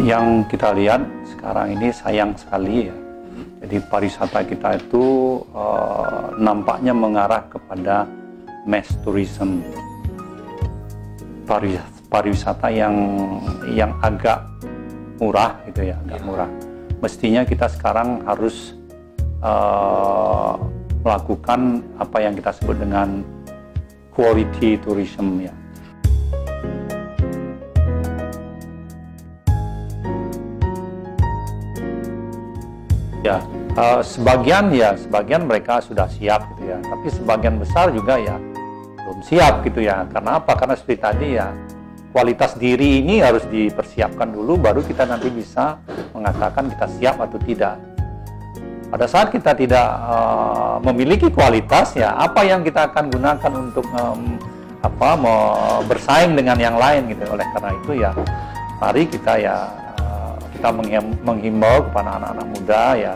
Yang kita lihat sekarang ini sayang sekali ya. Jadi pariwisata kita itu nampaknya mengarah kepada mass tourism. Pariwisata yang agak murah gitu ya, agak murah. Mestinya kita sekarang harus melakukan apa yang kita sebut dengan quality tourism ya. Sebagian mereka sudah siap gitu ya, tapi sebagian besar juga ya belum siap gitu ya. Karena apa? Karena seperti tadi ya, kualitas diri ini harus dipersiapkan dulu, baru kita nanti bisa mengatakan kita siap atau tidak. Pada saat kita tidak memiliki kualitas ya, apa yang kita akan gunakan untuk bersaing dengan yang lain gitu. Oleh karena itu ya, mari kita menghimbau kepada anak-anak muda ya,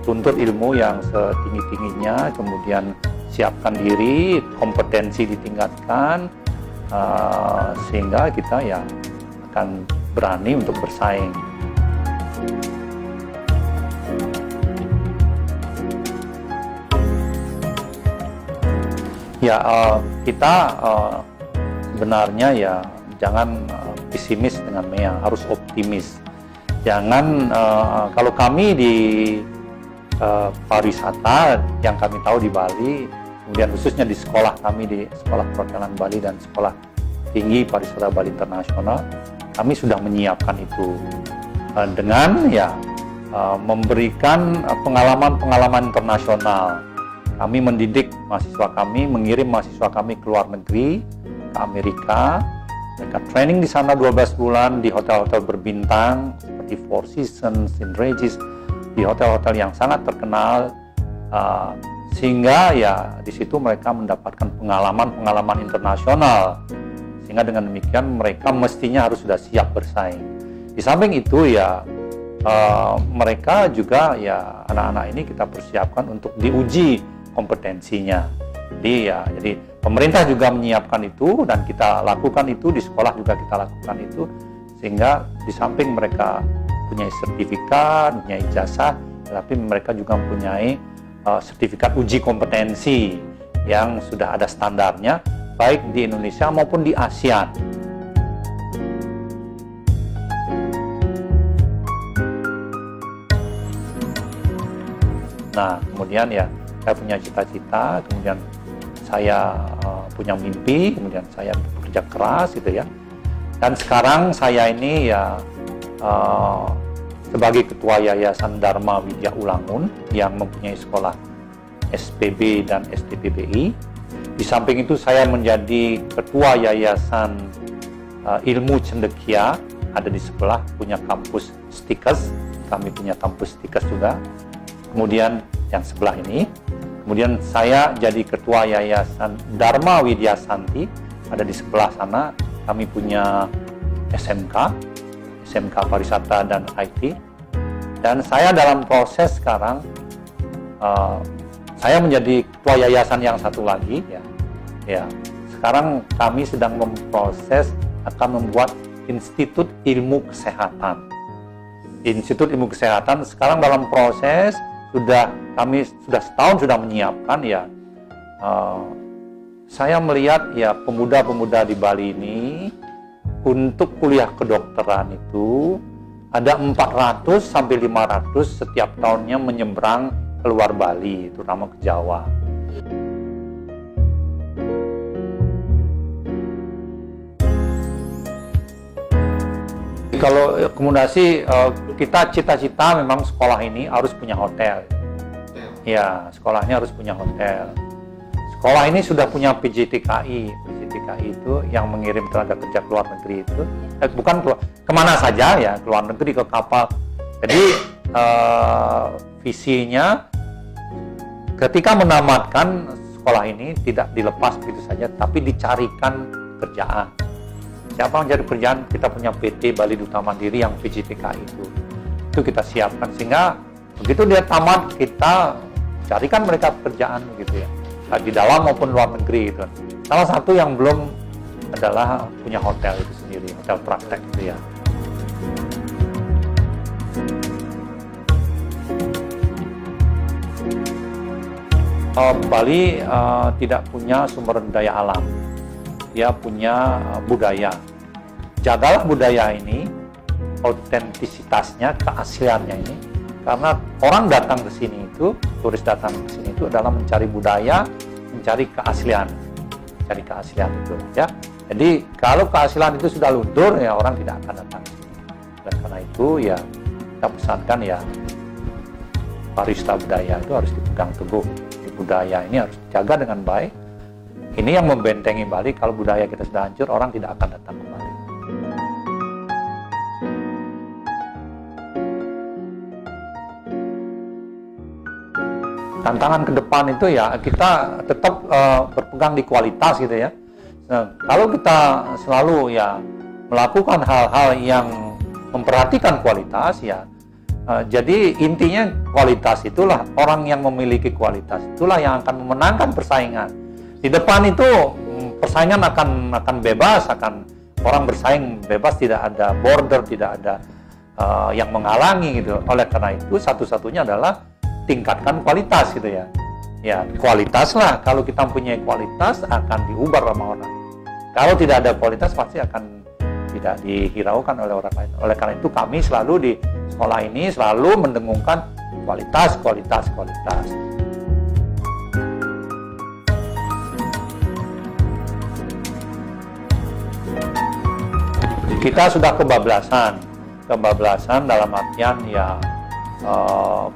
tuntut ilmu yang setinggi-tingginya, kemudian siapkan diri, kompetensi ditingkatkan, sehingga kita ya akan berani untuk bersaing. Ya, kita sebenarnya ya jangan pesimis dengan Mea, harus optimis. Jangan, kalau kami di pariwisata yang kami tahu di Bali, kemudian khususnya di sekolah kami, di Sekolah Perhotelan Bali dan Sekolah Tinggi Pariwisata Bali Internasional, kami sudah menyiapkan itu dengan ya memberikan pengalaman-pengalaman internasional. Kami mendidik mahasiswa kami, mengirim mahasiswa kami ke luar negeri, ke Amerika. Mereka training di sana 12 bulan di hotel-hotel berbintang seperti Four Seasons, St. Regis, di hotel-hotel yang sangat terkenal, sehingga ya di situ mereka mendapatkan pengalaman-pengalaman internasional, sehingga dengan demikian mereka mestinya harus sudah siap bersaing. Di samping itu ya mereka juga ya, anak-anak ini kita persiapkan untuk diuji kompetensinya. Jadi pemerintah juga menyiapkan itu dan kita lakukan itu, di sekolah juga kita lakukan itu, sehingga di samping mereka punya sertifikat, punya ijazah, tetapi mereka juga mempunyai sertifikat uji kompetensi yang sudah ada standarnya, baik di Indonesia maupun di ASEAN. Nah, kemudian ya saya punya cita-cita, kemudian saya punya mimpi, kemudian saya bekerja keras gitu ya. Dan sekarang saya ini ya sebagai ketua Yayasan Dharma Widya Ulangun yang mempunyai sekolah SPB dan STPBI. Di samping itu saya menjadi ketua Yayasan Ilmu Cendekia, ada di sebelah, punya kampus Stikes, kami punya kampus Stikes juga. Kemudian yang sebelah ini, kemudian saya jadi ketua Yayasan Dharma Widya Santi, ada di sebelah sana, kami punya SMK Pariwisata dan IT. Dan saya dalam proses sekarang, saya menjadi ketua yayasan yang satu lagi ya. Sekarang kami sedang memproses akan membuat Institut Ilmu Kesehatan. Institut Ilmu Kesehatan sekarang dalam proses, kami sudah setahun sudah menyiapkan ya. Saya melihat ya pemuda-pemuda di Bali ini untuk kuliah kedokteran itu ada 400 sampai 500 setiap tahunnya menyeberang keluar Bali, terutama ke Jawa. Kalau rekomendasi, kita cita-cita memang sekolah ini harus punya hotel. Ya, sekolahnya harus punya hotel. Sekolah ini sudah punya PJTKI. PJTKI itu yang mengirim tenaga kerja ke luar negeri itu, bukan kemana saja ya, ke luar negeri, ke kapal. Jadi visinya ketika menamatkan sekolah ini tidak dilepas begitu saja, tapi dicarikan kerjaan. Siapa yang cari kerjaan? Kita punya PT Bali Duta Mandiri yang PJTKI itu kita siapkan, sehingga begitu dia tamat kita carikan mereka pekerjaan gitu ya, di dalam maupun luar negeri gitu. Salah satu yang belum adalah punya hotel itu sendiri, hotel praktek itu ya. Bali tidak punya sumber daya alam, dia punya budaya. Jagalah budaya ini, otentisitasnya, keasliannya ini, karena orang datang ke sini itu, turis datang ke sini itu adalah mencari budaya, mencari keaslian itu, ya. Jadi kalau keaslian itu sudah luntur, ya orang tidak akan datang. Dan karena itu ya kita pesankan ya pariwisata budaya itu harus dipegang teguh. Budaya ini harus dijaga dengan baik. Ini yang membentengi Bali. Kalau budaya kita sudah hancur, orang tidak akan datang ke Bali. Tantangan ke depan itu ya kita tetap berpegang di kualitas gitu ya. Nah, kalau kita selalu ya melakukan hal-hal yang memperhatikan kualitas ya, jadi intinya kualitas itulah, orang yang memiliki kualitas itulah yang akan memenangkan persaingan. Di depan itu persaingan akan bebas, akan orang bersaing bebas, tidak ada border, tidak ada yang menghalangi gitu. Oleh karena itu satu-satunya adalah tingkatkan kualitas gitu ya. Ya kualitas lah, kalau kita mempunyai kualitas akan diubar sama orang. Kalau tidak ada kualitas pasti akan tidak dihiraukan oleh orang lain. Oleh karena itu kami selalu di sekolah ini selalu mendengungkan kualitas. Kita sudah kebablasan dalam artian ya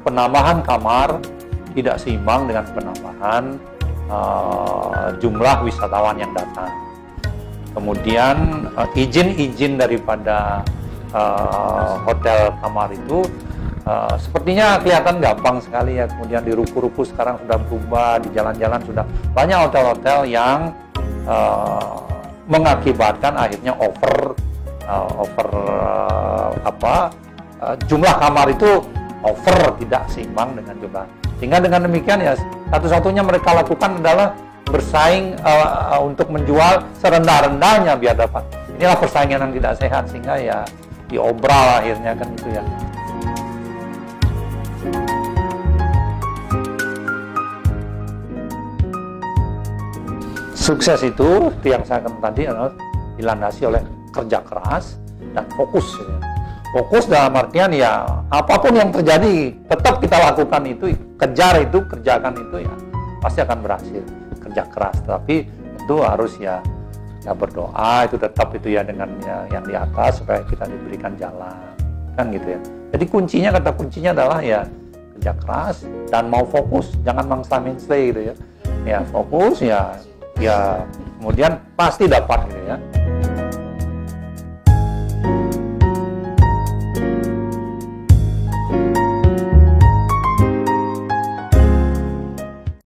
penambahan kamar tidak seimbang dengan penambahan jumlah wisatawan yang datang. Kemudian izin daripada hotel kamar itu sepertinya kelihatan gampang sekali ya. Kemudian di ruku-ruku sekarang sudah berubah, di jalan-jalan sudah banyak hotel-hotel yang mengakibatkan akhirnya jumlah kamar itu over, tidak seimbang dengan jumlah. Sehingga dengan demikian ya satu-satunya mereka lakukan adalah bersaing untuk menjual serendah-rendahnya biar dapat. Inilah persaingan yang tidak sehat, sehingga ya diobral akhirnya kan itu ya. Sukses itu yang saya katakan tadi adalah dilandasi oleh kerja keras dan fokus ya. Fokus dalam artian ya apapun yang terjadi tetap kita lakukan itu, kerjakan itu ya pasti akan berhasil. Kerja keras, tapi itu harus ya berdoa itu tetap itu ya dengan yang di atas supaya kita diberikan jalan kan gitu ya. Jadi kata kuncinya adalah ya kerja keras dan mau fokus, jangan mangsla-mengsle gitu ya. Ya fokus ya kemudian pasti dapat gitu ya.